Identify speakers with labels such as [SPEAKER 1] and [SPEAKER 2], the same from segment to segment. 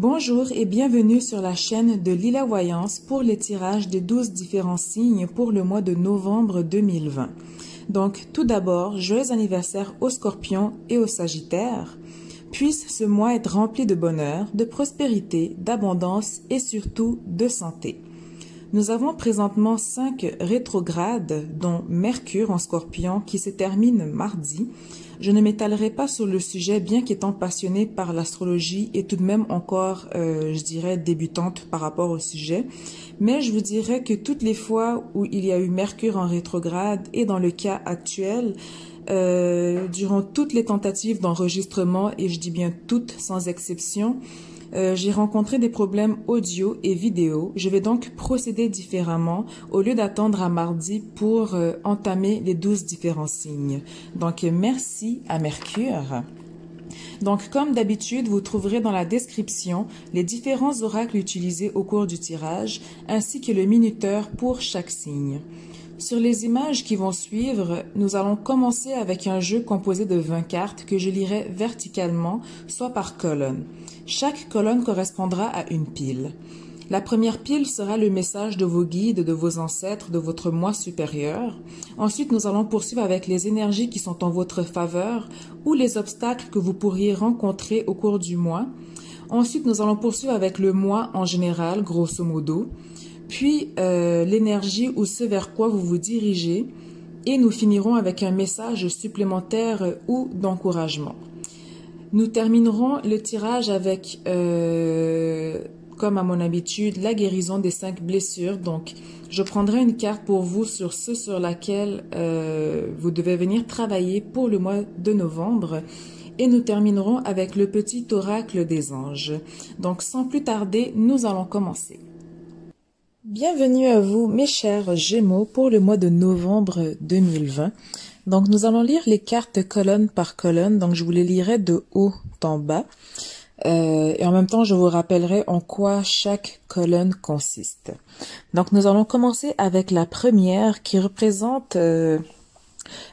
[SPEAKER 1] Bonjour et bienvenue sur la chaîne de Lila Voyance pour les tirages des 12 différents signes pour le mois de novembre 2020. Donc tout d'abord, joyeux anniversaire aux Scorpions et aux Sagittaires. Puisse ce mois être rempli de bonheur, de prospérité, d'abondance et surtout de santé. Nous avons présentement 5 rétrogrades, dont Mercure en Scorpion qui se termine mardi. Je ne m'étalerai pas sur le sujet, bien qu'étant passionnée par l'astrologie et tout de même encore, je dirais, débutante par rapport au sujet. Mais je vous dirais que toutes les fois où il y a eu Mercure en rétrograde et dans le cas actuel, durant toutes les tentatives d'enregistrement, et je dis bien toutes sans exception, j'ai rencontré des problèmes audio et vidéo. Je vais donc procéder différemment au lieu d'attendre à mardi pour entamer les 12 différents signes. Donc, merci à Mercure. Donc, comme d'habitude, vous trouverez dans la description les différents oracles utilisés au cours du tirage, ainsi que le minuteur pour chaque signe. Sur les images qui vont suivre, nous allons commencer avec un jeu composé de 20 cartes que je lirai verticalement, soit par colonne. Chaque colonne correspondra à une pile. La première pile sera le message de vos guides, de vos ancêtres, de votre moi supérieur. Ensuite, nous allons poursuivre avec les énergies qui sont en votre faveur ou les obstacles que vous pourriez rencontrer au cours du mois. Ensuite, nous allons poursuivre avec le mois en général, grosso modo. Puis l'énergie ou ce vers quoi vous vous dirigez, et nous finirons avec un message supplémentaire ou d'encouragement. Nous terminerons le tirage avec, comme à mon habitude, la guérison des 5 blessures. Donc, je prendrai une carte pour vous sur ce sur laquelle vous devez venir travailler pour le mois de novembre. Et nous terminerons avec le petit oracle des anges. Donc, sans plus tarder, nous allons commencer. Bienvenue à vous, mes chers Gémeaux, pour le mois de novembre 2020. Donc, nous allons lire les cartes colonne par colonne. Donc, je vous les lirai de haut en bas. Et en même temps, je vous rappellerai en quoi chaque colonne consiste. Donc, nous allons commencer avec la première qui représente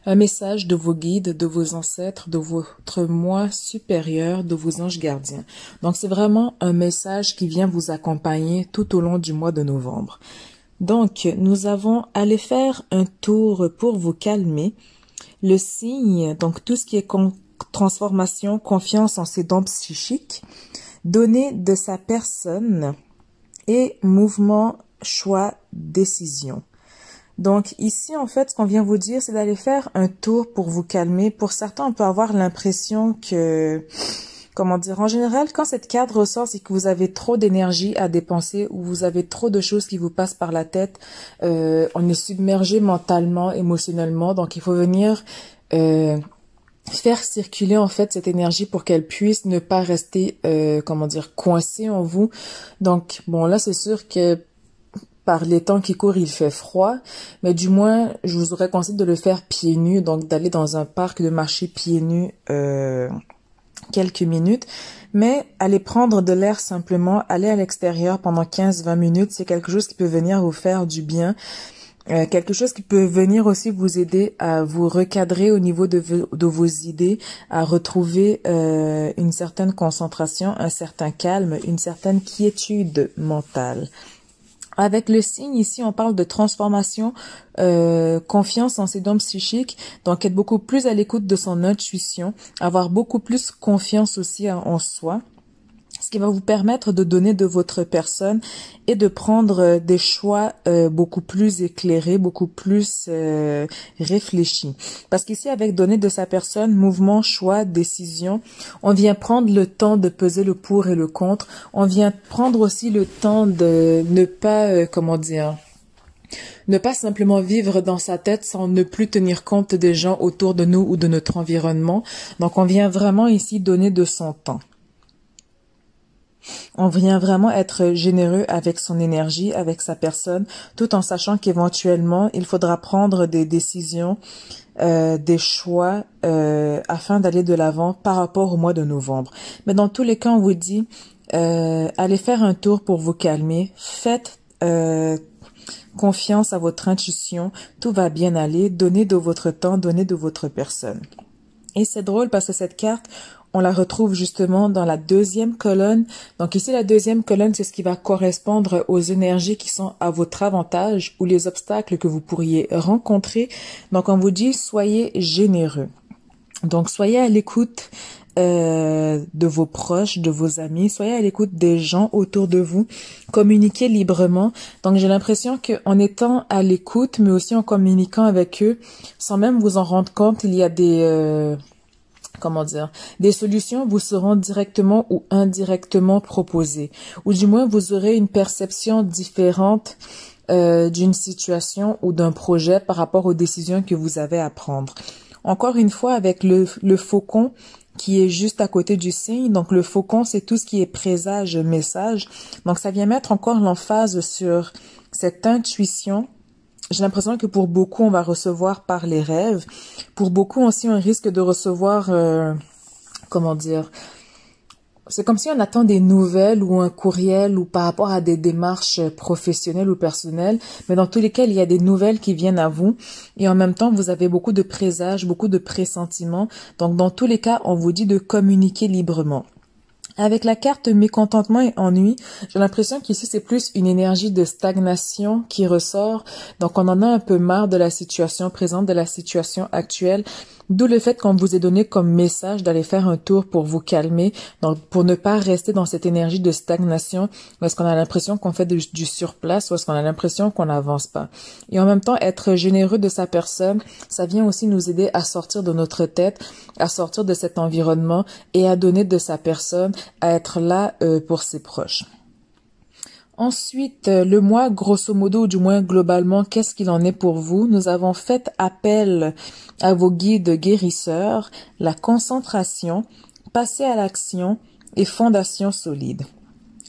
[SPEAKER 1] un message de vos guides, de vos ancêtres, de votre moi supérieur, de vos anges gardiens. Donc, c'est vraiment un message qui vient vous accompagner tout au long du mois de novembre. Donc, nous avons allé faire un tour pour vous calmer. Le signe, donc tout ce qui est transformation, confiance en ses dons psychiques, données de sa personne et mouvement, choix, décision. Donc ici, en fait, ce qu'on vient vous dire, c'est d'aller faire un tour pour vous calmer. Pour certains, on peut avoir l'impression que, comment dire, en général, quand cette carte ressort, c'est que vous avez trop d'énergie à dépenser ou vous avez trop de choses qui vous passent par la tête. On est submergé mentalement, émotionnellement. Donc, il faut venir faire circuler, en fait, cette énergie pour qu'elle puisse ne pas rester, comment dire, coincée en vous. Donc, bon, là, c'est sûr que par les temps qui courent, il fait froid, mais du moins, je vous aurais conseillé de le faire pieds nus, donc d'aller dans un parc, de marcher pieds nus quelques minutes, mais aller prendre de l'air simplement, aller à l'extérieur pendant 15-20 minutes, c'est quelque chose qui peut venir vous faire du bien, quelque chose qui peut venir aussi vous aider à vous recadrer au niveau de vos idées, à retrouver une certaine concentration, un certain calme, une certaine quiétude mentale. Avec le signe, ici, on parle de transformation, confiance en ses dons psychiques, donc être beaucoup plus à l'écoute de son intuition, avoir beaucoup plus confiance aussi en soi, ce qui va vous permettre de donner de votre personne et de prendre des choix beaucoup plus éclairés, beaucoup plus réfléchis. Parce qu'ici, avec donner de sa personne, mouvement, choix, décision, on vient prendre le temps de peser le pour et le contre. On vient prendre aussi le temps de ne pas, comment dire, ne pas simplement vivre dans sa tête sans ne plus tenir compte des gens autour de nous ou de notre environnement. Donc, on vient vraiment ici donner de son temps. On vient vraiment être généreux avec son énergie, avec sa personne, tout en sachant qu'éventuellement, il faudra prendre des décisions, des choix afin d'aller de l'avant par rapport au mois de novembre. Mais dans tous les cas, on vous dit, allez faire un tour pour vous calmer, faites confiance à votre intuition, tout va bien aller, donnez de votre temps, donnez de votre personne. Et c'est drôle parce que cette carte, On la retrouve justement dans la deuxième colonne. Donc ici, la deuxième colonne, c'est ce qui va correspondre aux énergies qui sont à votre avantage ou les obstacles que vous pourriez rencontrer. Donc on vous dit, soyez généreux. Donc soyez à l'écoute de vos proches, de vos amis, soyez à l'écoute des gens autour de vous, communiquez librement. Donc j'ai l'impression qu'en étant à l'écoute, mais aussi en communiquant avec eux, sans même vous en rendre compte, il y a des solutions vous seront directement ou indirectement proposées, ou du moins vous aurez une perception différente d'une situation ou d'un projet par rapport aux décisions que vous avez à prendre. Encore une fois, avec le faucon qui est juste à côté du signe, donc le faucon, c'est tout ce qui est présage, message, donc ça vient mettre encore l'emphase sur cette intuition. J'ai l'impression que pour beaucoup, on va recevoir par les rêves. Pour beaucoup aussi, on risque de recevoir, c'est comme si on attend des nouvelles ou un courriel ou par rapport à des démarches professionnelles ou personnelles. Mais dans tous les cas, il y a des nouvelles qui viennent à vous. Et en même temps, vous avez beaucoup de présages, beaucoup de pressentiments. Donc, dans tous les cas, on vous dit de communiquer librement. Avec la carte mécontentement et ennui, j'ai l'impression qu'ici, c'est plus une énergie de stagnation qui ressort. Donc, on en a un peu marre de la situation présente, de la situation actuelle. D'où le fait qu'on vous ait donné comme message d'aller faire un tour pour vous calmer, donc pour ne pas rester dans cette énergie de stagnation, où est-ce qu'on a l'impression qu'on fait du surplace, ou est-ce qu'on a l'impression qu'on n'avance pas. Et en même temps, être généreux de sa personne, ça vient aussi nous aider à sortir de notre tête, à sortir de cet environnement et à donner de sa personne, à être là pour ses proches. Ensuite, le mois, grosso modo, ou du moins globalement, qu'est-ce qu'il en est pour vous? Nous avons fait appel à vos guides guérisseurs, la concentration, passer à l'action et fondation solide.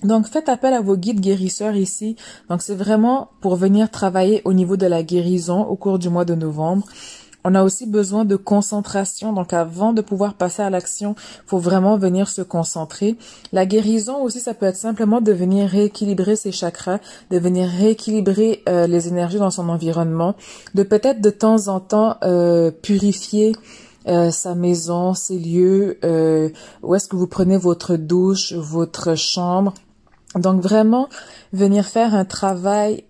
[SPEAKER 1] Donc, faites appel à vos guides guérisseurs ici. Donc, c'est vraiment pour venir travailler au niveau de la guérison au cours du mois de novembre. On a aussi besoin de concentration. Donc, avant de pouvoir passer à l'action, faut vraiment venir se concentrer. La guérison aussi, ça peut être simplement de venir rééquilibrer ses chakras, de venir rééquilibrer les énergies dans son environnement, de peut-être de temps en temps purifier sa maison, ses lieux, où est-ce que vous prenez votre douche, votre chambre. Donc, vraiment, venir faire un travail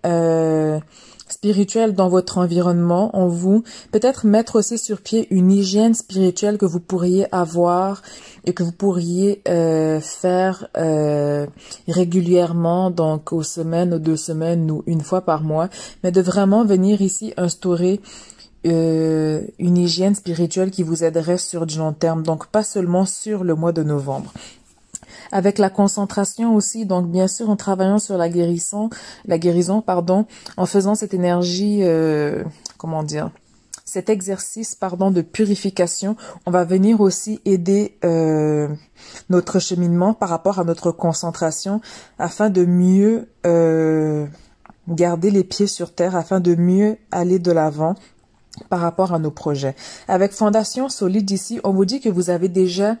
[SPEAKER 1] spirituel dans votre environnement, en vous, peut-être mettre aussi sur pied une hygiène spirituelle que vous pourriez avoir et que vous pourriez faire régulièrement, donc aux semaines, aux 2 semaines ou une fois par mois, mais de vraiment venir ici instaurer une hygiène spirituelle qui vous aiderait sur du long terme, donc pas seulement sur le mois de novembre. Avec la concentration aussi, donc bien sûr en travaillant sur la guérison, en faisant cette énergie, cet exercice, de purification, on va venir aussi aider notre cheminement par rapport à notre concentration afin de mieux garder les pieds sur terre, afin de mieux aller de l'avant par rapport à nos projets. Avec Fondation Solide ici, on vous dit que vous avez déjà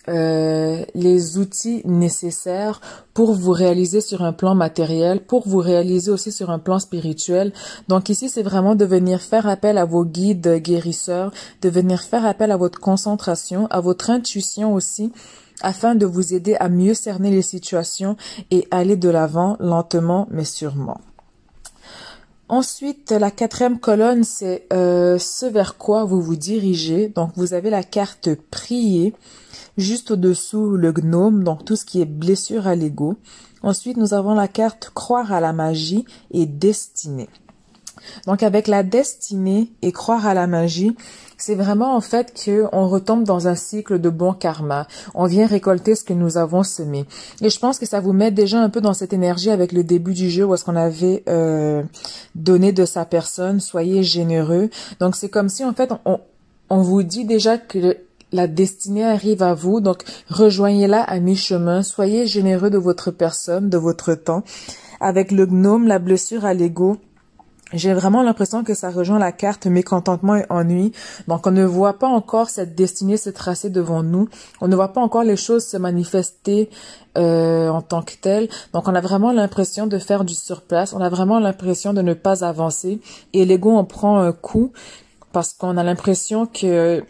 [SPEAKER 1] les outils nécessaires pour vous réaliser sur un plan matériel, pour vous réaliser aussi sur un plan spirituel. Donc ici, c'est vraiment de venir faire appel à vos guides guérisseurs, de venir faire appel à votre concentration, à votre intuition aussi, afin de vous aider à mieux cerner les situations et aller de l'avant lentement mais sûrement. Ensuite, la 4e colonne, c'est ce vers quoi vous vous dirigez. Donc, vous avez la carte prier. Juste au-dessous, le gnome, donc tout ce qui est blessure à l'ego. Ensuite, nous avons la carte croire à la magie et destinée. Donc, avec la destinée et croire à la magie, c'est vraiment en fait qu'on retombe dans un cycle de bon karma. On vient récolter ce que nous avons semé. Et je pense que ça vous met déjà un peu dans cette énergie avec le début du jeu où est-ce qu'on avait donné de sa personne. Soyez généreux. Donc, c'est comme si en fait, on vous dit déjà que la destinée arrive à vous, donc rejoignez-la à mi-chemin, soyez généreux de votre personne, de votre temps. Avec le gnome, la blessure à l'ego, j'ai vraiment l'impression que ça rejoint la carte mécontentement et ennui. Donc on ne voit pas encore cette destinée se tracer devant nous, on ne voit pas encore les choses se manifester en tant que telles. Donc on a vraiment l'impression de faire du surplace, on a vraiment l'impression de ne pas avancer et l'ego en prend un coup parce qu'on a l'impression que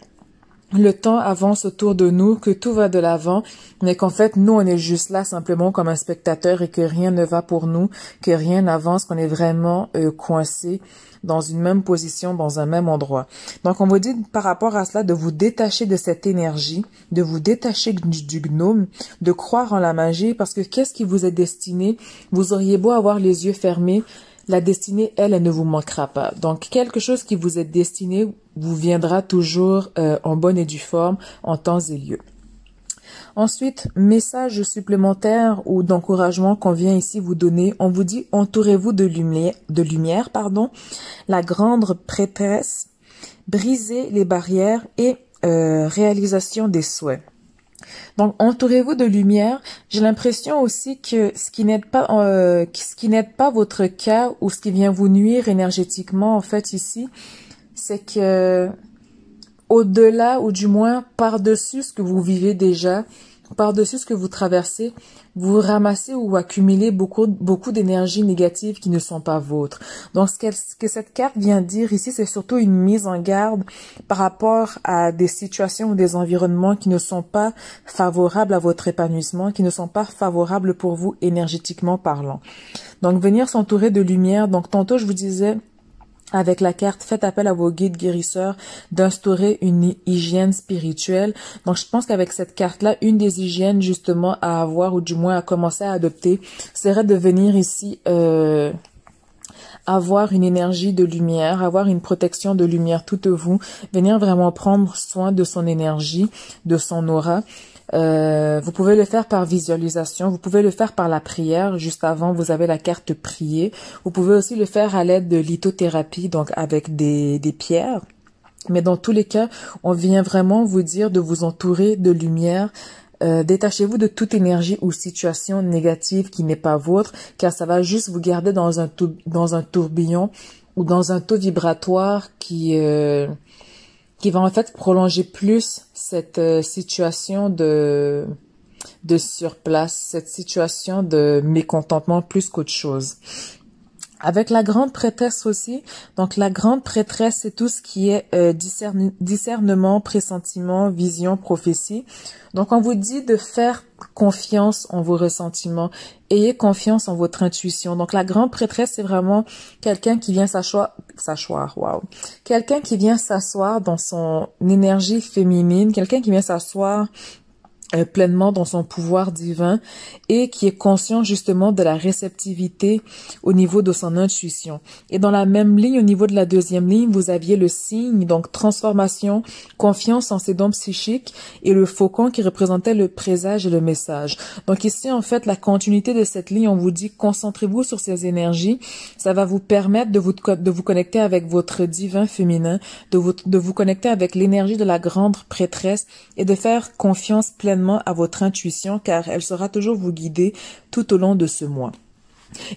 [SPEAKER 1] le temps avance autour de nous, que tout va de l'avant, mais qu'en fait, nous, on est juste là simplement comme un spectateur et que rien ne va pour nous, que rien n'avance, qu'on est vraiment coincé dans une même position, dans un même endroit. Donc, on vous dit par rapport à cela de vous détacher de cette énergie, de vous détacher du gnome, de croire en la magie, parce que qu'est-ce qui vous est destiné? Vous auriez beau avoir les yeux fermés, la destinée, elle ne vous manquera pas. Donc, quelque chose qui vous est destiné vous viendra toujours en bonne et due forme, en temps et lieu. Ensuite, message supplémentaire ou d'encouragement qu'on vient ici vous donner. On vous dit, entourez-vous de lumière, la grande prêtresse, brisez les barrières et réalisation des souhaits. Donc, entourez-vous de lumière. J'ai l'impression aussi que ce qui n'aide pas votre cas ou ce qui vient vous nuire énergétiquement, en fait, ici, c'est que au-delà ou du moins par-dessus ce que vous vivez déjà, par-dessus ce que vous traversez, vous ramassez ou accumulez beaucoup d'énergie négative qui ne sont pas vôtres. Donc, ce que cette carte vient dire ici, c'est surtout une mise en garde par rapport à des situations ou des environnements qui ne sont pas favorables à votre épanouissement, qui ne sont pas favorables pour vous énergétiquement parlant. Donc, venir s'entourer de lumière. Donc, tantôt, je vous disais, avec la carte, faites appel à vos guides guérisseurs d'instaurer une hygiène spirituelle. Donc, je pense qu'avec cette carte-là, une des hygiènes justement à avoir ou du moins à commencer à adopter serait de venir ici avoir une énergie de lumière, avoir une protection de lumière tout à vous, venir vraiment prendre soin de son énergie, de son aura. Vous pouvez le faire par visualisation, vous pouvez le faire par la prière. Juste avant, vous avez la carte prier. Vous pouvez aussi le faire à l'aide de lithothérapie, donc avec des pierres. Mais dans tous les cas, on vient vraiment vous dire de vous entourer de lumière. Détachez-vous de toute énergie ou situation négative qui n'est pas vôtre, car ça va juste vous garder dans un tourbillon ou dans un taux vibratoire qui va en fait prolonger plus cette situation de surplace, cette situation de mécontentement plus qu'autre chose. Avec la grande prêtresse aussi, donc la grande prêtresse, c'est tout ce qui est discernement, pressentiment, vision, prophétie. Donc on vous dit de faire confiance en vos ressentiments, ayez confiance en votre intuition. Donc la grande prêtresse, c'est vraiment quelqu'un qui vient quelqu'un qui vient s'asseoir dans son énergie féminine, quelqu'un qui vient s'asseoir pleinement dans son pouvoir divin et qui est conscient justement de la réceptivité au niveau de son intuition. Et dans la même ligne, au niveau de la deuxième ligne, vous aviez le signe, donc transformation, confiance en ses dons psychiques et le faucon qui représentait le présage et le message. Donc ici, en fait, la continuité de cette ligne, on vous dit concentrez-vous sur ces énergies. Ça va vous permettre de vous connecter avec votre divin féminin, de vous connecter avec l'énergie de la grande prêtresse et de faire confiance pleinement à votre intuition car elle sera toujours vous guider tout au long de ce mois.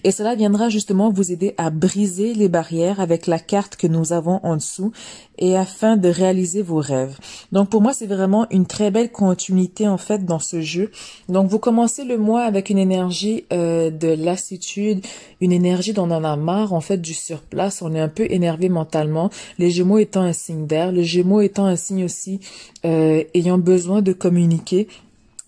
[SPEAKER 1] Et cela viendra justement vous aider à briser les barrières avec la carte que nous avons en dessous et afin de réaliser vos rêves. Donc pour moi, c'est vraiment une très belle continuité en fait dans ce jeu. Donc vous commencez le mois avec une énergie de lassitude, une énergie dont on en a marre en fait du surplace. On est un peu énervé mentalement. Les Gémeaux étant un signe d'air, le Gémeaux étant un signe aussi ayant besoin de communiquer.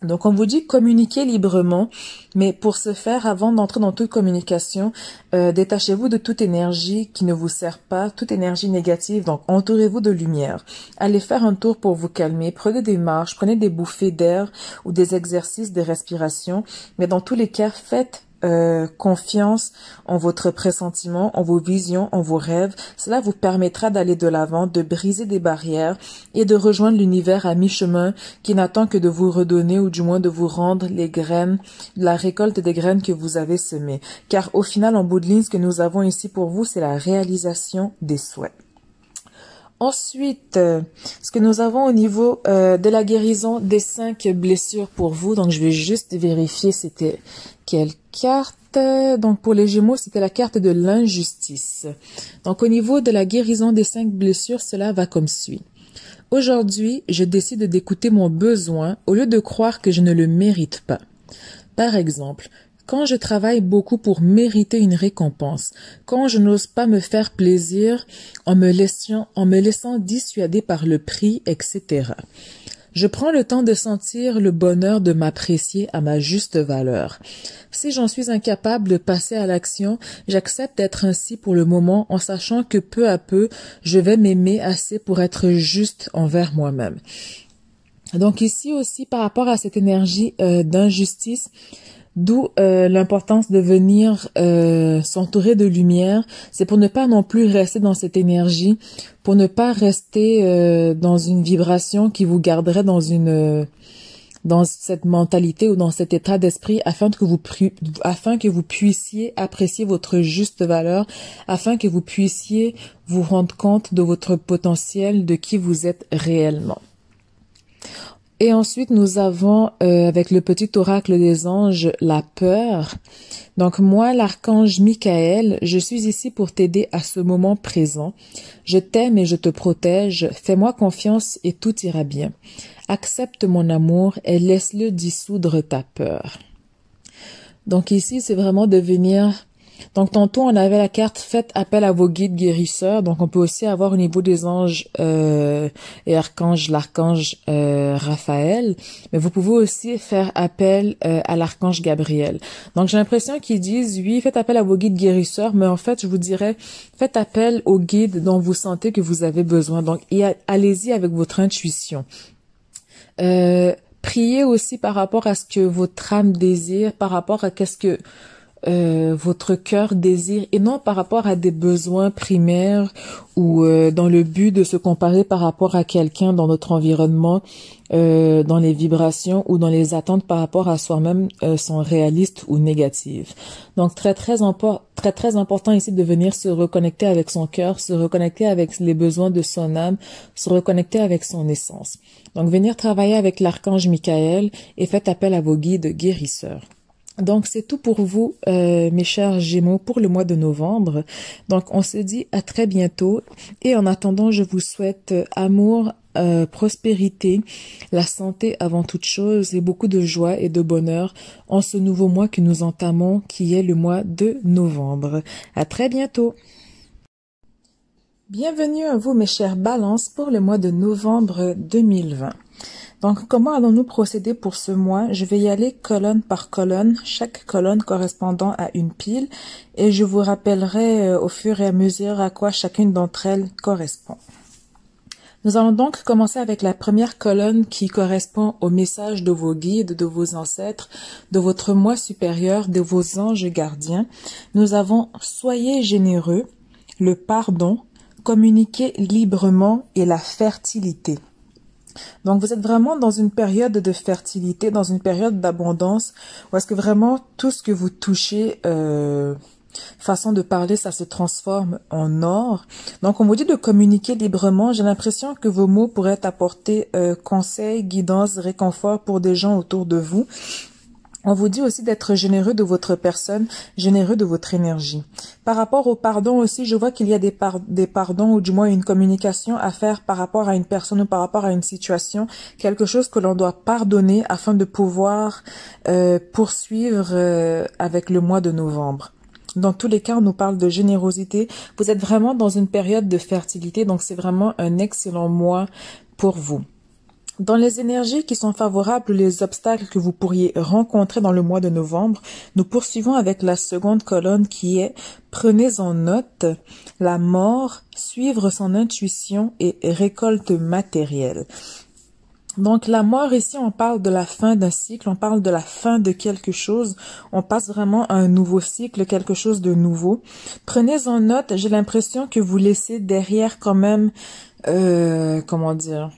[SPEAKER 1] Donc, on vous dit communiquer librement, mais pour ce faire, avant d'entrer dans toute communication, détachez-vous de toute énergie qui ne vous sert pas, toute énergie négative. Donc, entourez-vous de lumière. Allez faire un tour pour vous calmer. Prenez des marches, prenez des bouffées d'air ou des exercices de respiration. Mais dans tous les cas, faites confiance en votre pressentiment, en vos visions, en vos rêves. Cela vous permettra d'aller de l'avant, de briser des barrières et de rejoindre l'univers à mi-chemin qui n'attend que de vous redonner ou du moins de vous rendre les graines, la récolte des graines que vous avez semées. Car au final, en bout de ligne, ce que nous avons ici pour vous, c'est la réalisation des souhaits. Ensuite, ce que nous avons au niveau de la guérison des 5 blessures pour vous. Donc, je vais juste vérifier c'était quelle carte. Donc, pour les Gémeaux, c'était la carte de l'injustice. Donc, au niveau de la guérison des 5 blessures, cela va comme suit. Aujourd'hui, je décide d'écouter mon besoin au lieu de croire que je ne le mérite pas. Par exemple, Quand je travaille beaucoup pour mériter une récompense, quand je n'ose pas me faire plaisir en me laissant dissuader par le prix, etc. Je prends le temps de sentir le bonheur de m'apprécier à ma juste valeur. Si j'en suis incapable de passer à l'action, j'accepte d'être ainsi pour le moment en sachant que peu à peu, je vais m'aimer assez pour être juste envers moi-même. Donc ici aussi, par rapport à cette énergie d'injustice, d'où l'importance de venir s'entourer de lumière, c'est pour ne pas non plus rester dans cette énergie, pour ne pas rester dans une vibration qui vous garderait dans cette mentalité ou dans cet état d'esprit afin que vous puissiez apprécier votre juste valeur, afin que vous puissiez vous rendre compte de votre potentiel, de qui vous êtes réellement. Et ensuite, nous avons, avec le petit oracle des anges, la peur. Donc moi, l'archange Michael, je suis ici pour t'aider à ce moment présent. Je t'aime et je te protège. Fais-moi confiance et tout ira bien. Accepte mon amour et laisse-le dissoudre ta peur. Donc ici, c'est vraiment de venir... Donc tantôt on avait la carte faites appel à vos guides guérisseurs. Donc on peut aussi avoir au niveau des anges et archanges l'archange Raphaël, mais vous pouvez aussi faire appel à l'archange Gabriel. Donc j'ai l'impression qu'ils disent oui, faites appel à vos guides guérisseurs, mais en fait je vous dirais faites appel aux guides dont vous sentez que vous avez besoin. Donc allez-y avec votre intuition. Priez aussi par rapport à ce que votre âme désire, par rapport à qu'est-ce que votre cœur désire et non par rapport à des besoins primaires ou dans le but de se comparer par rapport à quelqu'un dans notre environnement, dans les vibrations ou dans les attentes par rapport à soi-même sont réalistes ou négatives. Donc très important ici de venir se reconnecter avec son cœur, se reconnecter avec les besoins de son âme, se reconnecter avec son essence. Donc venir travailler avec l'archange Michael et faites appel à vos guides guérisseurs. Donc, c'est tout pour vous, mes chers Gémeaux, pour le mois de novembre. Donc, on se dit à très bientôt. Et en attendant, je vous souhaite amour, prospérité, la santé avant toute chose et beaucoup de joie et de bonheur en ce nouveau mois que nous entamons, qui est le mois de novembre. À très bientôt. Bienvenue à vous, mes chers Balances, pour le mois de novembre 2020. Donc, comment allons-nous procéder pour ce mois? Je vais y aller colonne par colonne, chaque colonne correspondant à une pile, et je vous rappellerai au fur et à mesure à quoi chacune d'entre elles correspond. Nous allons donc commencer avec la première colonne qui correspond au message de vos guides, de vos ancêtres, de votre moi supérieur, de vos anges gardiens. Nous avons « Soyez généreux », le pardon, communiquez librement et la fertilité. Donc, vous êtes vraiment dans une période de fertilité, dans une période d'abondance, où est-ce que vraiment tout ce que vous touchez, façon de parler, ça se transforme en or. Donc, on vous dit de communiquer librement. J'ai l'impression que vos mots pourraient apporter conseils, guidance, réconfort pour des gens autour de vous. On vous dit aussi d'être généreux de votre personne, généreux de votre énergie. Par rapport au pardon aussi, je vois qu'il y a des pardons ou du moins une communication à faire par rapport à une personne ou par rapport à une situation, quelque chose que l'on doit pardonner afin de pouvoir poursuivre avec le mois de novembre. Dans tous les cas, on nous parle de générosité. Vous êtes vraiment dans une période de fertilité, donc c'est vraiment un excellent mois pour vous. Dans les énergies qui sont favorables, les obstacles que vous pourriez rencontrer dans le mois de novembre, nous poursuivons avec la seconde colonne qui est « Prenez en note la mort, suivre son intuition et récolte matérielle ». Donc la mort ici, on parle de la fin d'un cycle, on parle de la fin de quelque chose, on passe vraiment à un nouveau cycle, quelque chose de nouveau. Prenez en note, j'ai l'impression que vous laissez derrière quand même, comment dire...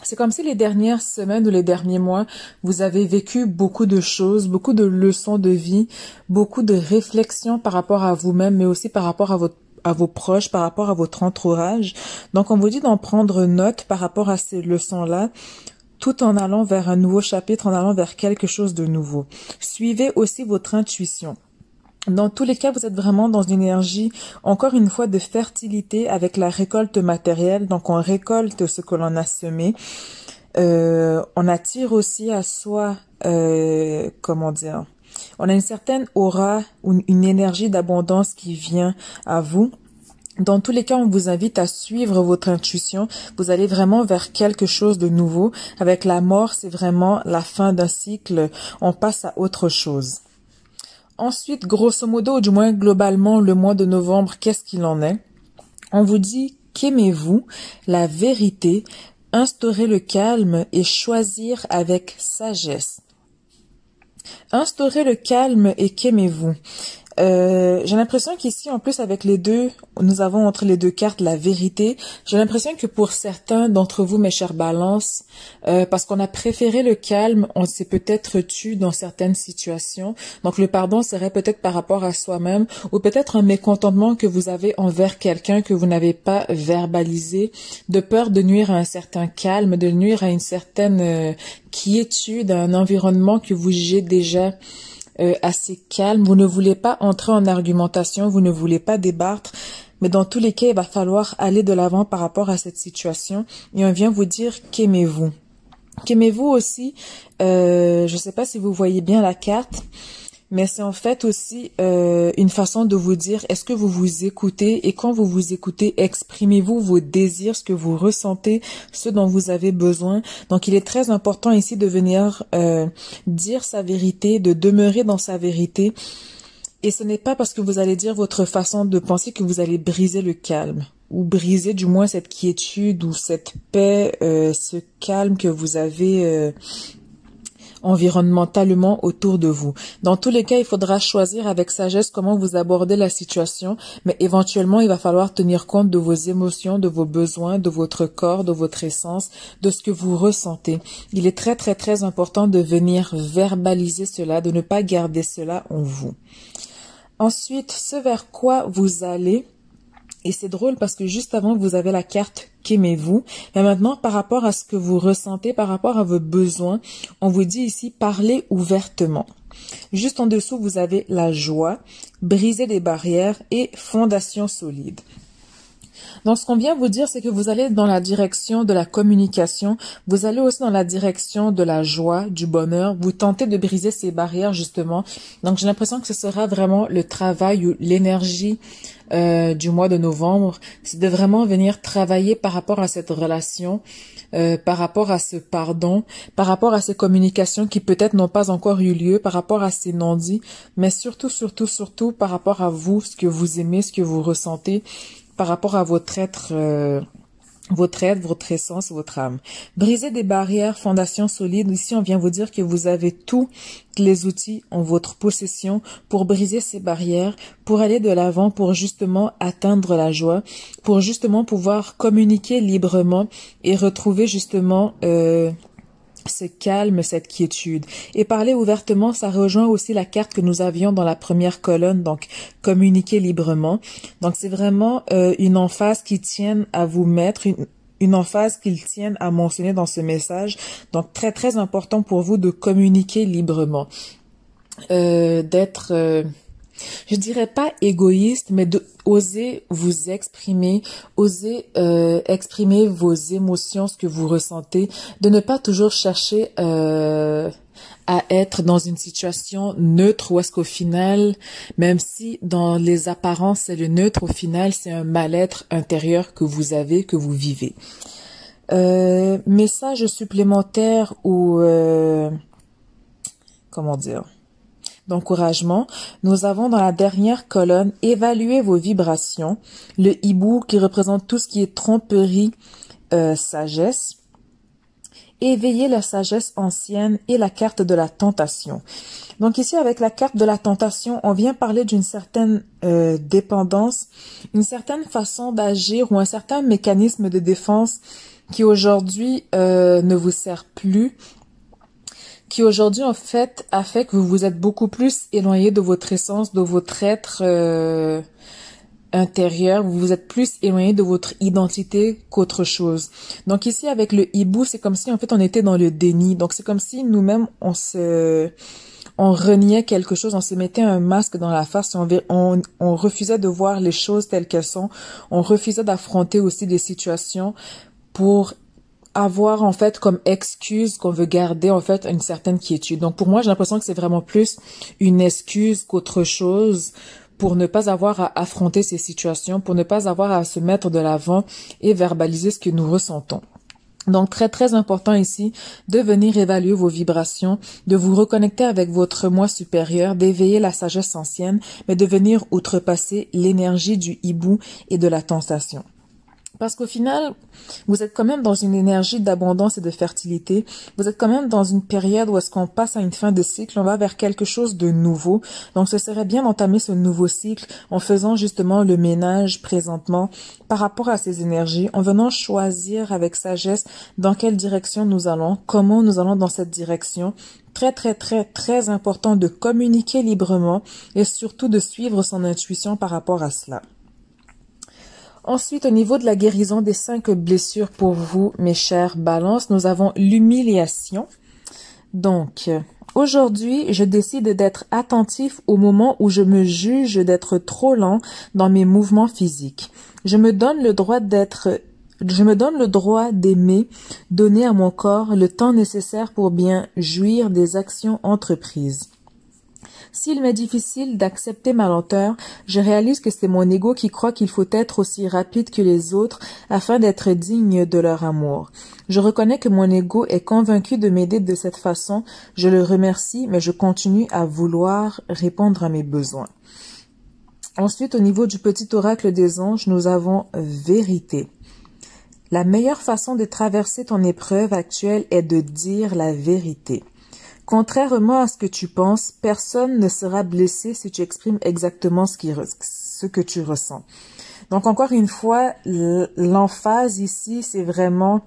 [SPEAKER 1] C'est comme si les dernières semaines ou les derniers mois, vous avez vécu beaucoup de choses, beaucoup de leçons de vie, beaucoup de réflexions par rapport à vous-même, mais aussi par rapport à vos proches, par rapport à votre entourage. Donc, on vous dit d'en prendre note par rapport à ces leçons-là, tout en allant vers un nouveau chapitre, en allant vers quelque chose de nouveau. Suivez aussi votre intuition. Dans tous les cas, vous êtes vraiment dans une énergie, encore une fois, de fertilité avec la récolte matérielle. Donc, on récolte ce que l'on a semé. On attire aussi à soi, comment dire, On a une certaine aura ou une énergie d'abondance qui vient à vous. Dans tous les cas, on vous invite à suivre votre intuition. Vous allez vraiment vers quelque chose de nouveau. Avec la mort, c'est vraiment la fin d'un cycle. On passe à autre chose. Ensuite, grosso modo, ou du moins globalement, le mois de novembre, qu'est-ce qu'il en est? On vous dit qu'aimez-vous la vérité, instaurer le calme et choisir avec sagesse. Instaurez le calme et qu'aimez-vous. J'ai l'impression qu'ici, en plus, avec les deux, nous avons entre les deux cartes la vérité. J'ai l'impression que pour certains d'entre vous, mes chères balances, parce qu'on a préféré le calme, on s'est peut-être tu dans certaines situations. Donc, le pardon serait peut-être par rapport à soi-même ou peut-être un mécontentement que vous avez envers quelqu'un que vous n'avez pas verbalisé, de peur de nuire à un certain calme, de nuire à une certaine quiétude, à un environnement que vous jugez déjà assez calme. Vous ne voulez pas entrer en argumentation, vous ne voulez pas débattre, mais dans tous les cas, il va falloir aller de l'avant par rapport à cette situation et on vient vous dire qu'aimez-vous. Qu'aimez-vous aussi, je ne sais pas si vous voyez bien la carte, mais c'est en fait aussi une façon de vous dire est-ce que vous vous écoutez et quand vous vous écoutez, exprimez-vous vos désirs, ce que vous ressentez, ce dont vous avez besoin. Donc il est très important ici de venir dire sa vérité, de demeurer dans sa vérité. Et ce n'est pas parce que vous allez dire votre façon de penser que vous allez briser le calme ou briser du moins cette quiétude ou cette paix, ce calme que vous avez environnementalement autour de vous. Dans tous les cas, il faudra choisir avec sagesse comment vous abordez la situation, mais éventuellement, il va falloir tenir compte de vos émotions, de vos besoins, de votre corps, de votre essence, de ce que vous ressentez. Il est très, très, très important de venir verbaliser cela, de ne pas garder cela en vous. Ensuite, ce vers quoi vous allez, et c'est drôle parce que juste avant, vous avez la carte qu'aimez-vous. Mais maintenant, par rapport à ce que vous ressentez, par rapport à vos besoins, on vous dit ici, parlez ouvertement. Juste en dessous, vous avez la joie, briser des barrières et fondation solide. Donc, ce qu'on vient vous dire, c'est que vous allez dans la direction de la communication, vous allez aussi dans la direction de la joie, du bonheur, vous tentez de briser ces barrières, justement. Donc, j'ai l'impression que ce sera vraiment le travail ou l'énergie du mois de novembre, c'est de vraiment venir travailler par rapport à cette relation, par rapport à ce pardon, par rapport à ces communications qui peut-être n'ont pas encore eu lieu, par rapport à ces non-dits, mais surtout, surtout, surtout par rapport à vous, ce que vous aimez, ce que vous ressentez, par rapport à votre être, votre essence, votre âme. Briser des barrières, fondation solide. Ici, on vient vous dire que vous avez tous les outils en votre possession pour briser ces barrières, pour aller de l'avant, pour justement atteindre la joie, pour justement pouvoir communiquer librement et retrouver justement ce calme, cette quiétude. Et parler ouvertement, ça rejoint aussi la carte que nous avions dans la première colonne, donc communiquer librement. Donc c'est vraiment une emphase qui tienne à vous mettre, une emphase qu'ils tiennent à mentionner dans ce message. Donc très très important pour vous de communiquer librement, d'être je dirais pas égoïste, mais de oser vous exprimer, oser exprimer vos émotions, ce que vous ressentez, de ne pas toujours chercher à être dans une situation neutre où est-ce qu'au final, même si dans les apparences c'est le neutre, au final c'est un mal-être intérieur que vous avez, que vous vivez. Message supplémentaire ou comment dire, d'encouragement, nous avons dans la dernière colonne « Évaluez vos vibrations », le hibou qui représente tout ce qui est tromperie, sagesse, éveiller la sagesse ancienne et la carte de la tentation. Donc ici, avec la carte de la tentation, on vient parler d'une certaine dépendance, une certaine façon d'agir ou un certain mécanisme de défense qui aujourd'hui ne vous sert plus, qui aujourd'hui en fait a fait que vous vous êtes beaucoup plus éloigné de votre essence, de votre être intérieur, vous vous êtes plus éloigné de votre identité qu'autre chose. Donc ici avec le hibou, c'est comme si en fait on était dans le déni. Donc c'est comme si nous-mêmes on reniait quelque chose, on se mettait un masque dans la face, on refusait de voir les choses telles qu'elles sont, on refusait d'affronter aussi des situations pour avoir en fait comme excuse qu'on veut garder en fait une certaine quiétude. Donc pour moi, j'ai l'impression que c'est vraiment plus une excuse qu'autre chose pour ne pas avoir à affronter ces situations, pour ne pas avoir à se mettre de l'avant et verbaliser ce que nous ressentons. Donc, très, très important ici de venir évaluer vos vibrations, de vous reconnecter avec votre moi supérieur, d'éveiller la sagesse ancienne, mais de venir outrepasser l'énergie du hibou et de la tentation. Parce qu'au final, vous êtes quand même dans une énergie d'abondance et de fertilité. Vous êtes quand même dans une période où est-ce qu'on passe à une fin de cycle, on va vers quelque chose de nouveau. Donc, ce serait bien d'entamer ce nouveau cycle en faisant justement le ménage présentement par rapport à ces énergies, en venant choisir avec sagesse dans quelle direction nous allons, comment nous allons dans cette direction. Très, très, très, très important de communiquer librement et surtout de suivre son intuition par rapport à cela. Ensuite, au niveau de la guérison des 5 blessures pour vous, mes chers balances, nous avons l'humiliation. Donc, aujourd'hui, je décide d'être attentif au moment où je me juge d'être trop lent dans mes mouvements physiques. Je me donne le droit d'aimer, donner à mon corps le temps nécessaire pour bien jouir des actions entreprises. S'il m'est difficile d'accepter ma lenteur, je réalise que c'est mon ego qui croit qu'il faut être aussi rapide que les autres afin d'être digne de leur amour. Je reconnais que mon ego est convaincu de m'aider de cette façon. Je le remercie, mais je continue à vouloir répondre à mes besoins. Ensuite, au niveau du petit oracle des anges, nous avons vérité. La meilleure façon de traverser ton épreuve actuelle est de dire la vérité. Contrairement à ce que tu penses, personne ne sera blessé si tu exprimes exactement ce que tu ressens. Donc encore une fois, l'emphase ici, c'est vraiment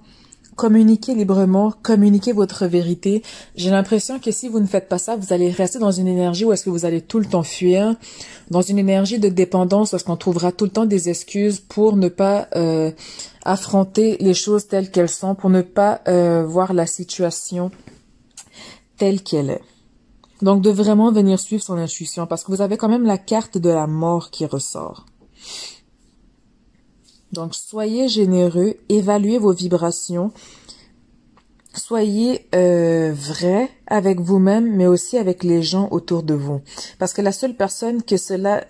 [SPEAKER 1] communiquer librement, communiquer votre vérité. J'ai l'impression que si vous ne faites pas ça, vous allez rester dans une énergie où est-ce que vous allez tout le temps fuir, dans une énergie de dépendance où est-ce qu'on trouvera tout le temps des excuses pour ne pas affronter les choses telles qu'elles sont, pour ne pas voir la situation telle qu'elle est. Donc, de vraiment venir suivre son intuition, parce que vous avez quand même la carte de la mort qui ressort. Donc, soyez généreux, évaluez vos vibrations, soyez vrai avec vous-même, mais aussi avec les gens autour de vous. Parce que la seule personne que cela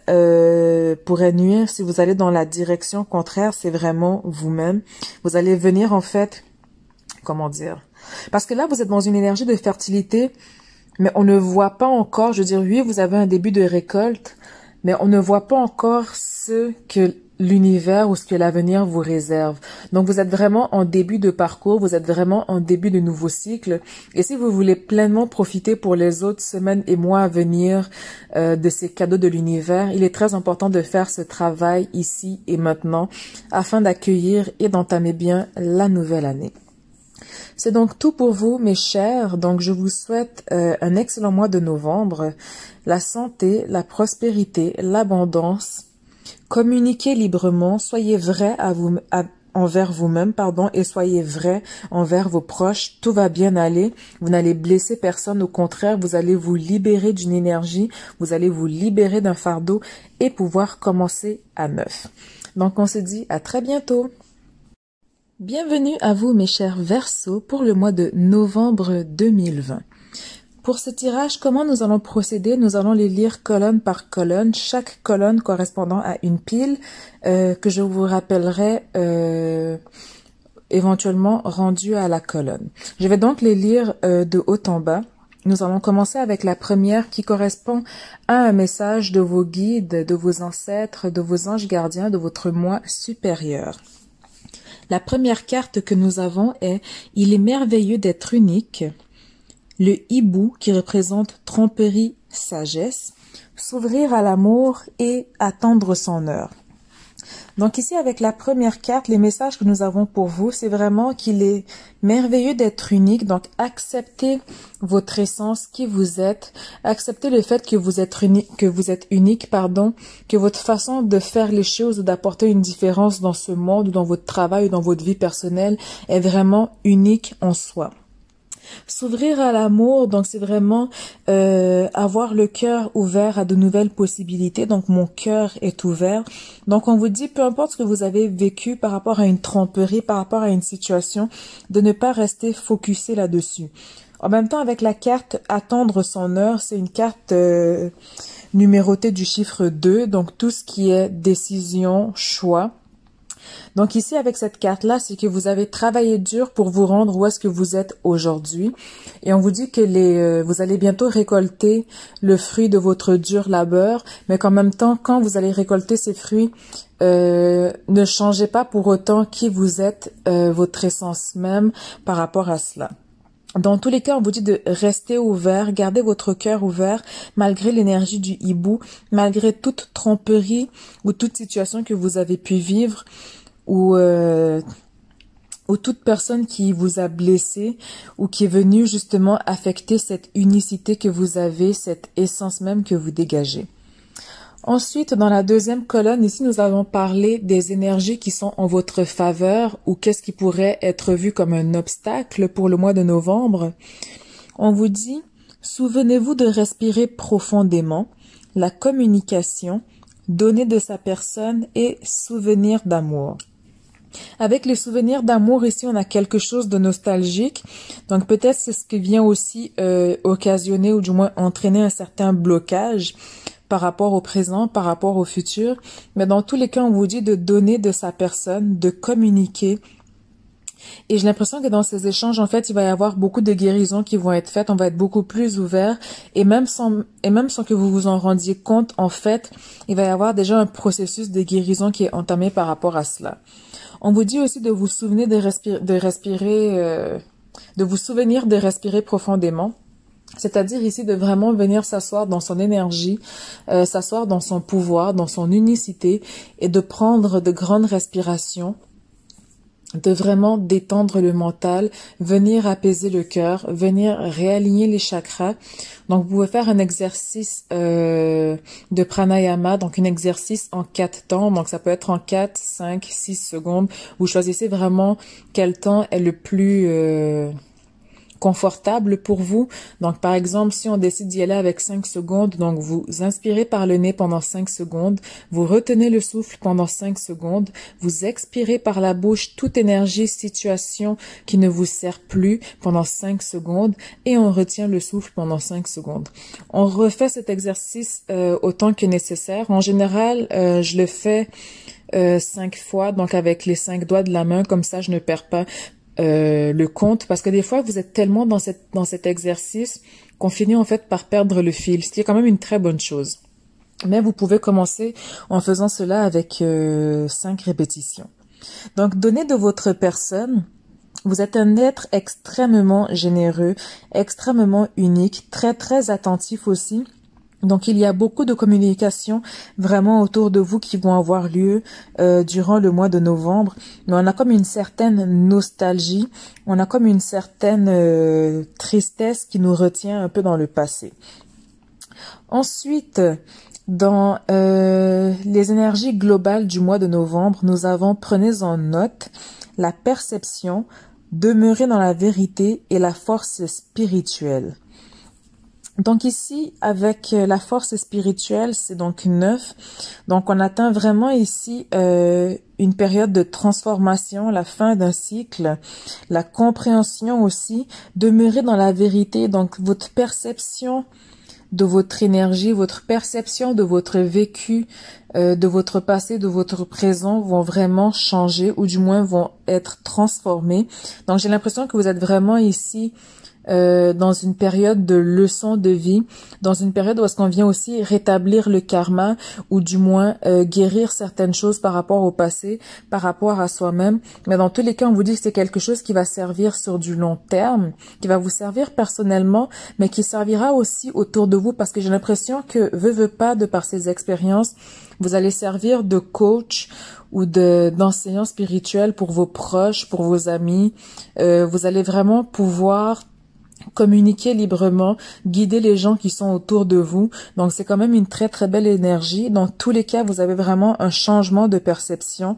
[SPEAKER 1] pourrait nuire, si vous allez dans la direction contraire, c'est vraiment vous-même. Vous allez venir, en fait, comment dire? Parce que là, vous êtes dans une énergie de fertilité, mais on ne voit pas encore, je veux dire, oui, vous avez un début de récolte, mais on ne voit pas encore ce que l'univers ou ce que l'avenir vous réserve. Donc, vous êtes vraiment en début de parcours, vous êtes vraiment en début de nouveau cycle. Et si vous voulez pleinement profiter pour les autres semaines et mois à venir de ces cadeaux de l'univers, il est très important de faire ce travail ici et maintenant afin d'accueillir et d'entamer bien la nouvelle année. C'est donc tout pour vous, mes chers. Donc, je vous souhaite un excellent mois de novembre. La santé, la prospérité, l'abondance. Communiquez librement. Soyez vrai envers vous-même, et soyez vrai envers vos proches. Tout va bien aller. Vous n'allez blesser personne. Au contraire, vous allez vous libérer d'une énergie. Vous allez vous libérer d'un fardeau et pouvoir commencer à neuf. Donc, on se dit à très bientôt. Bienvenue à vous, mes chers Verseaux, pour le mois de novembre 2020. Pour ce tirage, comment nous allons procéder? Nous allons les lire colonne par colonne, chaque colonne correspondant à une pile que je vous rappellerai éventuellement rendue à la colonne. Je vais donc les lire de haut en bas. Nous allons commencer avec la première qui correspond à un message de vos guides, de vos ancêtres, de vos anges gardiens, de votre moi supérieur. La première carte que nous avons est « Il est merveilleux d'être unique ». Le hibou qui représente tromperie, sagesse, s'ouvrir à l'amour et attendre son heure. Donc ici, avec la première carte, les messages que nous avons pour vous, c'est vraiment qu'il est merveilleux d'être unique. Donc, acceptez votre essence, qui vous êtes. Acceptez le fait que vous êtes unique, que votre façon de faire les choses ou d'apporter une différence dans ce monde ou dans votre travail ou dans votre vie personnelle est vraiment unique en soi. S'ouvrir à l'amour, donc c'est vraiment avoir le cœur ouvert à de nouvelles possibilités. Donc mon cœur est ouvert. Donc on vous dit, peu importe ce que vous avez vécu par rapport à une tromperie, par rapport à une situation, de ne pas rester focusé là-dessus. En même temps, avec la carte attendre son heure, c'est une carte numérotée du chiffre 2, donc tout ce qui est décision, choix. Donc ici, avec cette carte-là, c'est que vous avez travaillé dur pour vous rendre où est-ce que vous êtes aujourd'hui. Et on vous dit que vous allez bientôt récolter le fruit de votre dur labeur, mais qu'en même temps, quand vous allez récolter ces fruits, ne changez pas pour autant qui vous êtes, votre essence même par rapport à cela. Dans tous les cas, on vous dit de rester ouvert, garder votre cœur ouvert, malgré l'énergie du hibou, malgré toute tromperie ou toute situation que vous avez pu vivre, ou toute personne qui vous a blessé ou qui est venue justement affecter cette unicité que vous avez, cette essence même que vous dégagez. Ensuite, dans la deuxième colonne, ici, nous avons parlé des énergies qui sont en votre faveur ou qu'est-ce qui pourrait être vu comme un obstacle pour le mois de novembre. On vous dit, souvenez-vous de respirer profondément, la communication, donner de sa personne et souvenir d'amour. Avec les souvenirs d'amour, ici, on a quelque chose de nostalgique. Donc, peut-être c'est ce qui vient aussi occasionner ou du moins entraîner un certain blocage par rapport au présent, par rapport au futur. Mais dans tous les cas, on vous dit de donner de sa personne, de communiquer. Et j'ai l'impression que dans ces échanges, en fait, il va y avoir beaucoup de guérisons qui vont être faites. On va être beaucoup plus ouvert. Et même sans que vous vous en rendiez compte, en fait, il va y avoir déjà un processus de guérison qui est entamé par rapport à cela. On vous dit aussi de vous souvenir de vous souvenir de respirer profondément. C'est-à-dire ici de vraiment venir s'asseoir dans son énergie, s'asseoir dans son pouvoir, dans son unicité et de prendre de grandes respirations, de vraiment détendre le mental, venir apaiser le cœur, venir réaligner les chakras. Donc, vous pouvez faire un exercice de pranayama, donc un exercice en 4 temps. Donc, ça peut être en 4, 5, 6 secondes. Vous choisissez vraiment quel temps est le plus confortable pour vous. Donc, par exemple, si on décide d'y aller avec 5 secondes, donc vous inspirez par le nez pendant 5 secondes, vous retenez le souffle pendant 5 secondes, vous expirez par la bouche toute énergie, situation qui ne vous sert plus pendant 5 secondes et on retient le souffle pendant 5 secondes. On refait cet exercice autant que nécessaire. En général, je le fais 5 fois, donc avec les 5 doigts de la main, comme ça je ne perds pas le compte, parce que des fois vous êtes tellement dans cet exercice qu'on finit en fait par perdre le fil, ce qui est quand même une très bonne chose. Mais vous pouvez commencer en faisant cela avec 5 répétitions. Donc, donnez de votre personne. Vous êtes un être extrêmement généreux, extrêmement unique, très très attentif aussi. Donc, il y a beaucoup de communication vraiment autour de vous qui vont avoir lieu durant le mois de novembre. Mais on a comme une certaine nostalgie, on a comme une certaine tristesse qui nous retient un peu dans le passé. Ensuite, dans les énergies globales du mois de novembre, nous avons, prenez en note, la perception, demeurer dans la vérité et la force spirituelle. Donc ici, avec la force spirituelle, c'est donc 9. Donc on atteint vraiment ici une période de transformation, la fin d'un cycle, la compréhension aussi, demeurer dans la vérité. Donc votre perception de votre énergie, votre perception de votre vécu, de votre passé, de votre présent vont vraiment changer ou du moins vont être transformés. Donc j'ai l'impression que vous êtes vraiment ici dans une période de leçon de vie, dans une période où est-ce qu'on vient aussi rétablir le karma ou du moins guérir certaines choses par rapport au passé, par rapport à soi-même. Mais dans tous les cas, on vous dit que c'est quelque chose qui va servir sur du long terme, qui va vous servir personnellement, mais qui servira aussi autour de vous parce que j'ai l'impression que, veut pas, de par ces expériences, vous allez servir de coach ou d'enseignant spirituel pour vos proches, pour vos amis. Vous allez vraiment pouvoir communiquer librement, guider les gens qui sont autour de vous. Donc, c'est quand même une très, très belle énergie. Dans tous les cas, vous avez vraiment un changement de perception.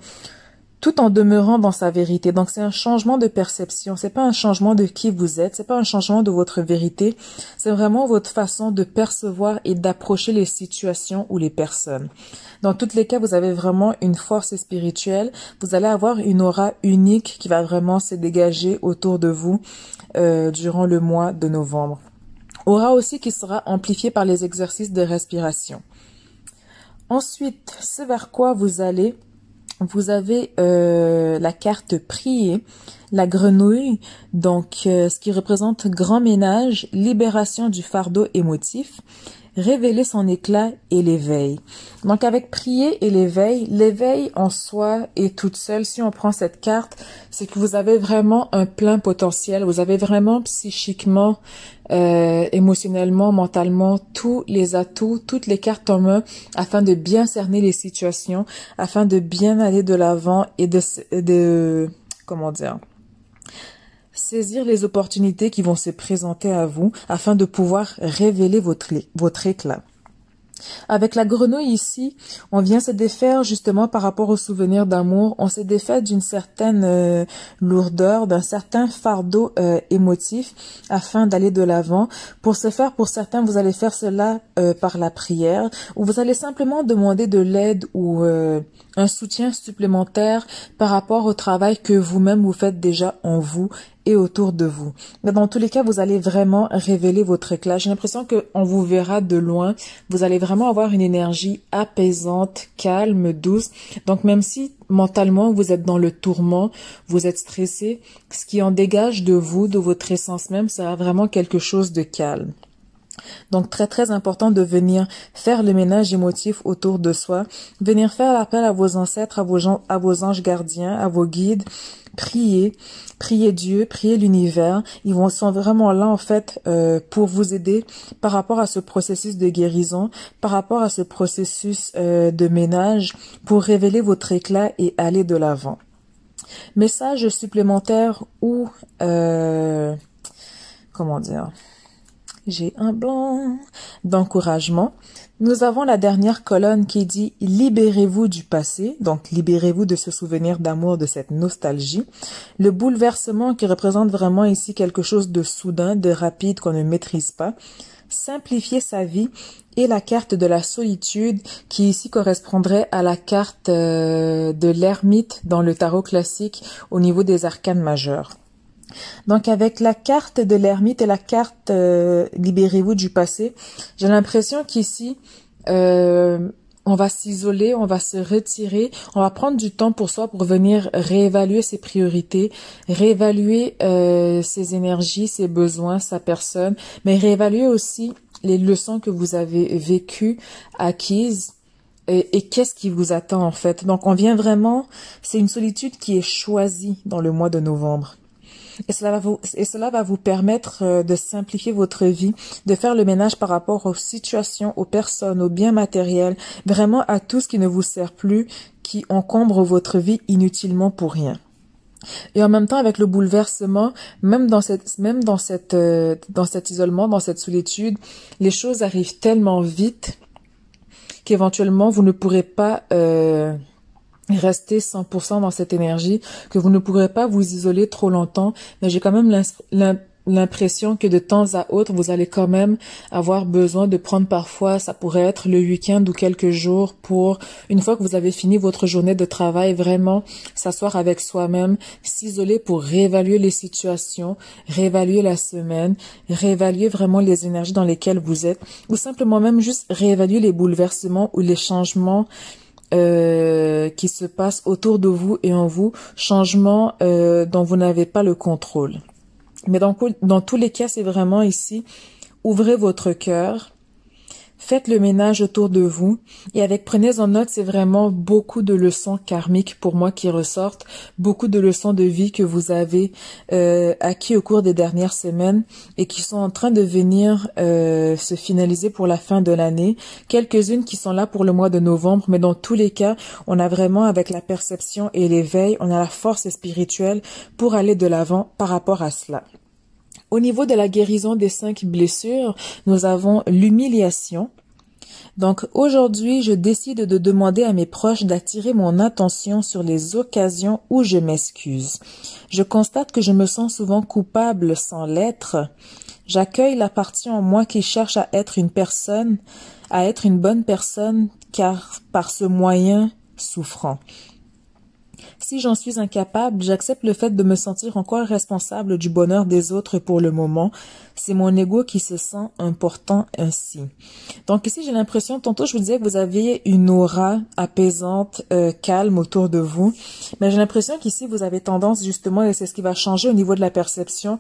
[SPEAKER 1] tout en demeurant dans sa vérité. Donc c'est un changement de perception, c'est pas un changement de qui vous êtes, c'est pas un changement de votre vérité, c'est vraiment votre façon de percevoir et d'approcher les situations ou les personnes. Dans tous les cas, vous avez vraiment une force spirituelle, vous allez avoir une aura unique qui va vraiment se dégager autour de vous durant le mois de novembre. Aura aussi qui sera amplifiée par les exercices de respiration. Ensuite, ce vers quoi vous allez, vous avez la carte prier, la grenouille, donc ce qui représente grand ménage, libération du fardeau émotif, révéler son éclat et l'éveil. Donc avec prier et l'éveil en soi et toute seule, si on prend cette carte, c'est que vous avez vraiment un plein potentiel, vous avez vraiment psychiquement, émotionnellement, mentalement, tous les atouts, toutes les cartes en main afin de bien cerner les situations, afin de bien aller de l'avant et de comment dire, saisir les opportunités qui vont se présenter à vous afin de pouvoir révéler votre éclat. Avec la grenouille ici, on vient se défaire justement par rapport aux souvenirs d'amour. On se défait d'une certaine lourdeur, d'un certain fardeau émotif afin d'aller de l'avant. Pour ce faire, pour certains, vous allez faire cela par la prière ou vous allez simplement demander de l'aide ou un soutien supplémentaire par rapport au travail que vous-même vous faites déjà en vous et autour de vous. Mais dans tous les cas, vous allez vraiment révéler votre éclat. J'ai l'impression qu'on vous verra de loin. Vous allez vraiment avoir une énergie apaisante, calme, douce. Donc même si mentalement vous êtes dans le tourment, vous êtes stressé, ce qui en dégage de vous, de votre essence même, sera vraiment quelque chose de calme. Donc très important de venir faire le ménage émotif autour de soi, venir faire l'appel à vos ancêtres, à vos anges gardiens, à vos guides, prier Dieu, prier l'univers. Sont vraiment là en fait pour vous aider par rapport à ce processus de guérison, par rapport à ce processus de ménage, pour révéler votre éclat et aller de l'avant. Message supplémentaire ou comment dire, j'ai un blanc d'encouragement. Nous avons la dernière colonne qui dit « Libérez-vous du passé », donc libérez-vous de ce souvenir d'amour, de cette nostalgie. Le bouleversement qui représente vraiment ici quelque chose de soudain, de rapide qu'on ne maîtrise pas. Simplifier sa vie et la carte de la solitude qui ici correspondrait à la carte de l'ermite dans le tarot classique au niveau des arcanes majeures. Donc avec la carte de l'ermite et la carte libérez-vous du passé, j'ai l'impression qu'ici on va s'isoler, on va se retirer, on va prendre du temps pour soi pour venir réévaluer ses priorités, réévaluer ses énergies, ses besoins, sa personne, mais réévaluer aussi les leçons que vous avez vécues, acquises. Et qu'est-ce qui vous attend en fait. Donc on vient vraiment, c'est une solitude qui est choisie dans le mois de novembre. Et cela va vous permettre de simplifier votre vie, de faire le ménage par rapport aux situations, aux personnes, aux biens matériels, vraiment à tout ce qui ne vous sert plus, qui encombre votre vie inutilement pour rien. Et en même temps, avec le bouleversement, même dans cet isolement, dans cette solitude, les choses arrivent tellement vite qu'éventuellement vous ne pourrez pas rester 100% dans cette énergie, que vous ne pourrez pas vous isoler trop longtemps, mais j'ai quand même l'impression que de temps à autre, vous allez quand même avoir besoin de prendre parfois, ça pourrait être le week-end ou quelques jours pour, une fois que vous avez fini votre journée de travail, vraiment s'asseoir avec soi-même, s'isoler pour réévaluer les situations, réévaluer la semaine, réévaluer vraiment les énergies dans lesquelles vous êtes, ou simplement même juste réévaluer les bouleversements ou les changements qui se passent autour de vous et en vous, changements dont vous n'avez pas le contrôle. Mais dans tous les cas, c'est vraiment ici, ouvrez votre cœur, faites le ménage autour de vous et prenez en note, c'est vraiment beaucoup de leçons karmiques pour moi qui ressortent, beaucoup de leçons de vie que vous avez acquis au cours des dernières semaines et qui sont en train de venir se finaliser pour la fin de l'année. Quelques-unes qui sont là pour le mois de novembre, mais dans tous les cas, on a vraiment avec la perception et l'éveil, on a la force spirituelle pour aller de l'avant par rapport à cela. Au niveau de la guérison des 5 blessures, nous avons l'humiliation, Donc aujourd'hui, je décide de demander à mes proches d'attirer mon attention sur les occasions où je m'excuse. Je constate que je me sens souvent coupable sans l'être. J'accueille la partie en moi qui cherche à être une bonne personne, car par ce moyen souffrant. Si j'en suis incapable, j'accepte le fait de me sentir encore responsable du bonheur des autres pour le moment. C'est mon ego qui se sent important ainsi. Donc ici, j'ai l'impression, tantôt je vous disais que vous aviez une aura apaisante, calme autour de vous. Mais j'ai l'impression qu'ici, vous avez tendance justement, et c'est ce qui va changer au niveau de la perception,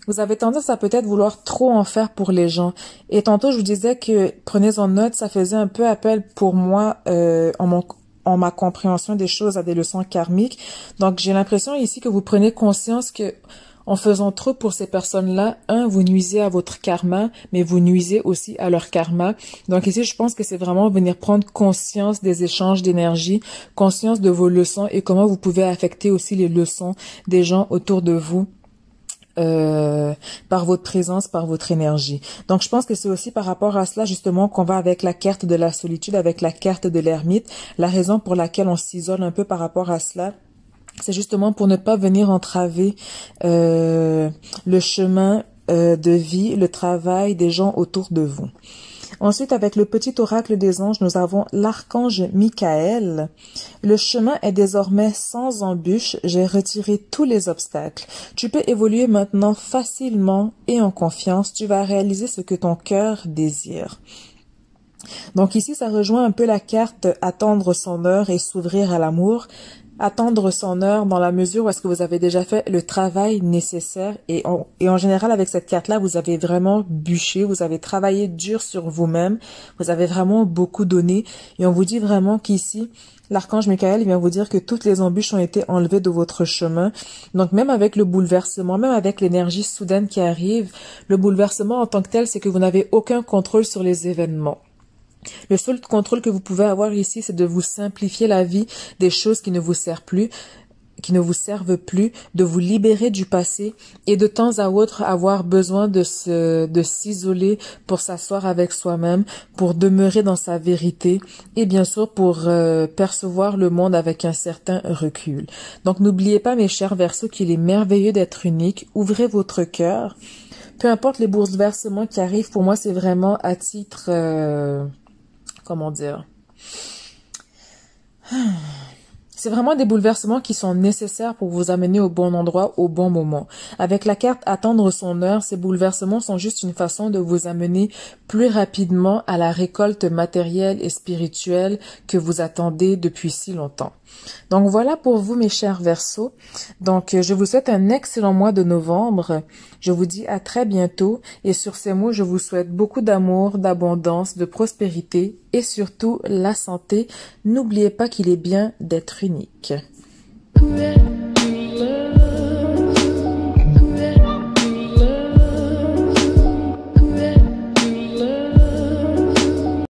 [SPEAKER 1] vous avez tendance à peut-être vouloir trop en faire pour les gens. Et tantôt, je vous disais que, prenez en note, ça faisait un peu appel pour moi en ma compréhension des choses à des leçons karmiques. Donc, j'ai l'impression ici que vous prenez conscience que en faisant trop pour ces personnes-là, vous nuisez à votre karma, mais vous nuisez aussi à leur karma. Donc ici, je pense que c'est vraiment venir prendre conscience des échanges d'énergie, conscience de vos leçons et comment vous pouvez affecter aussi les leçons des gens autour de vous. Par votre présence, par votre énergie. Donc, je pense que c'est aussi par rapport à cela, justement, qu'on va avec la carte de la solitude, avec la carte de l'ermite. La raison pour laquelle on s'isole un peu par rapport à cela, c'est justement pour ne pas venir entraver le chemin de vie, le travail des gens autour de vous. Ensuite, avec le petit oracle des anges, nous avons l'archange Michael. Le chemin est désormais sans embûche. J'ai retiré tous les obstacles. Tu peux évoluer maintenant facilement et en confiance. Tu vas réaliser ce que ton cœur désire. Donc ici, ça rejoint un peu la carte attendre son heure et s'ouvrir à l'amour. Attendre son heure dans la mesure où est-ce que vous avez déjà fait le travail nécessaire et en général avec cette carte-là, vous avez vraiment bûché, vous avez travaillé dur sur vous-même, vous avez vraiment beaucoup donné et on vous dit vraiment qu'ici, l'archange Michael vient vous dire que toutes les embûches ont été enlevées de votre chemin. Donc même avec le bouleversement, même avec l'énergie soudaine qui arrive, le bouleversement en tant que tel, c'est que vous n'avez aucun contrôle sur les événements. Le seul contrôle que vous pouvez avoir ici, c'est de vous simplifier la vie des choses qui ne vous servent plus, de vous libérer du passé et de temps à autre avoir besoin de s'isoler pour s'asseoir avec soi-même, pour demeurer dans sa vérité et bien sûr pour percevoir le monde avec un certain recul. Donc n'oubliez pas mes chers Verseaux qu'il est merveilleux d'être unique. Ouvrez votre cœur. Peu importe les bouleversements qui arrivent, pour moi c'est vraiment à titre... comment dire, c'est vraiment des bouleversements qui sont nécessaires pour vous amener au bon endroit, au bon moment. Avec la carte attendre son heure, ces bouleversements sont juste une façon de vous amener plus rapidement à la récolte matérielle et spirituelle que vous attendez depuis si longtemps. Donc voilà pour vous mes chers Verseaux. Donc je vous souhaite un excellent mois de novembre. Je vous dis à très bientôt et sur ces mots je vous souhaite beaucoup d'amour, d'abondance, de prospérité et surtout la santé. N'oubliez pas qu'il est bien d'être unique.